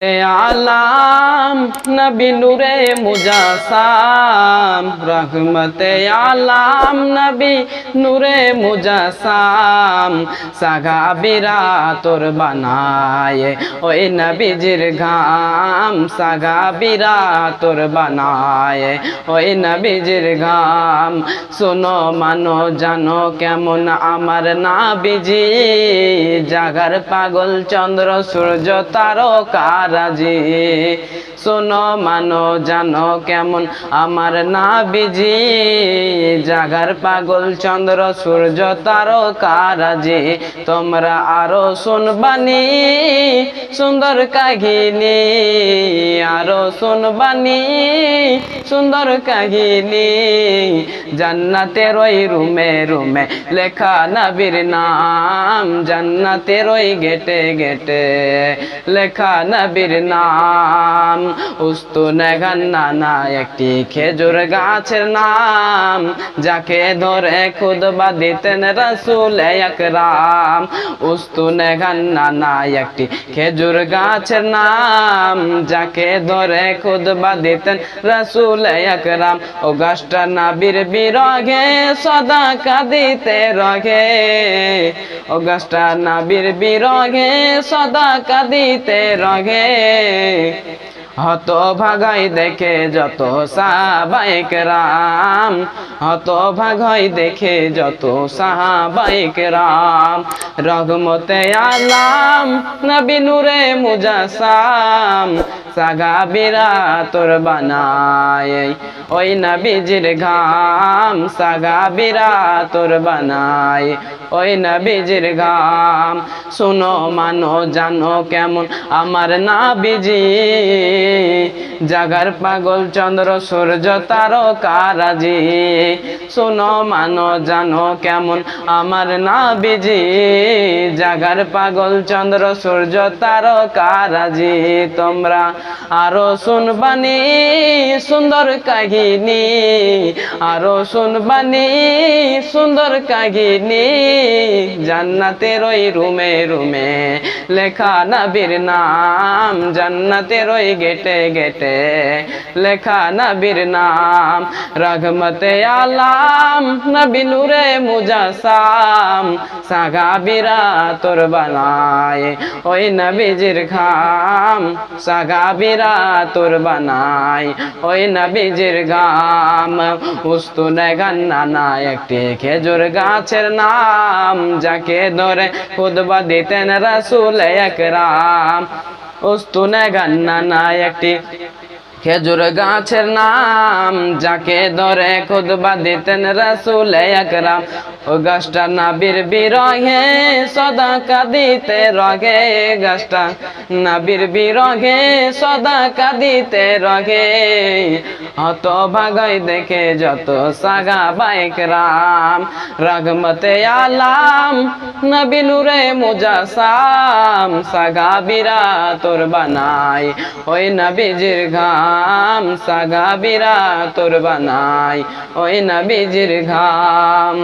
आलाम नबी नूरे मुजासाम रहमते आलाम नबी नूरे मुजासाम सागाबिरा तोर बनाए ओए नबीजिर घाम सागाबिरा तोर बनाए ओए नबीजिर घाम सुनो मानो जानो केमन आमार नबीजी जागार पागल चंद्र सूर्य तारका রাজি শোনো মানো জানো কেমন আমার নবীজি জাগার পাগল চন্দ্র সূর্য তারকা রাজি তোমরা আরো শুনবানি সুন্দর কাহিনী আরো শুনবানি সুন্দর কাহিনী জান্নাতের ওই রুমে রুমে লেখা নবীর নাম জান্নাতের ওই গেটে গেটে লেখা নবীর নাম উস্তুনে গান্নানা একটি খেজুর গাছের নাম যাকে ধরে খুতবা দিতেন রাসূল আকরাম উস্তুনে গান্নানা একটি খেজুর গাছের নাম যাকে ধরে খুতবা দিতেন রাসূল আকরাম ও গাছটা নবীর বিরহে সদা কাঁদিতে রহে ও গাছটা নবীর বিরহে সদা কাঁদিতে রহে হত ভাগাই দেখে যত সাহাবায়ে কেরাম হত ভাগাই দেখে যত সাহাবায়ে কেরাম রহমতে আলাম নবী নূরে মুজাসাম সাগাবিরা তোর বানায় ওই নবীজির ঘাম সাগাবিরা তোর বানায় ওই নবীজির ঘাম শুনো মানো জানো কেমন আমার নবীজি জাগার পাগল চন্দ্র সূর্য তারকা রাজি শোনো মানো জানো কেমন আমার নবীজি জাগার পাগল চন্দ্র সূর্য তারকা রাজি তোমরা আরো শুনবানি সুন্দর কাহিনী আরো শুনবানি সুন্দর কাহিনী জান্নাতের ওই রুমে রুমে লেখা নবীর নাম জান্নাতের ওই গেটে গেটে লেখা নবীর নাম রহমতে আলাম নবী নূরে মুজাসাম সাগাবিরা তোর বানায় ওই নবীজির ঘাম সাগাবিরা তোর বানায় ওই নবীজির ঘাম উস্তুনে গান্নানা একটি খেজুর গাছের নাম যাকে ধরে খুতবা দিতেন রাসূল আকরাম উস্তুনে গান্নানা একটি খেজুর গাছের নাম যাকে ধরে খুতবা দিতেন রাসূল আকরাম ও গাছটা নবীর বিরহে সদা কাঁদিতে রহে গাছটা নবীর বিরহে সদা কাঁদিতে রহে হত ভাগাই দেখে যত সাহাবায়ে কেরাম রহমতে আলাম নবী নূরে মুজাসাম সাগাবিরা তোর বানায় ওই নবীজির ঘাম সাগাবিরা তোর বানায় ওই নবীজির ঘাম।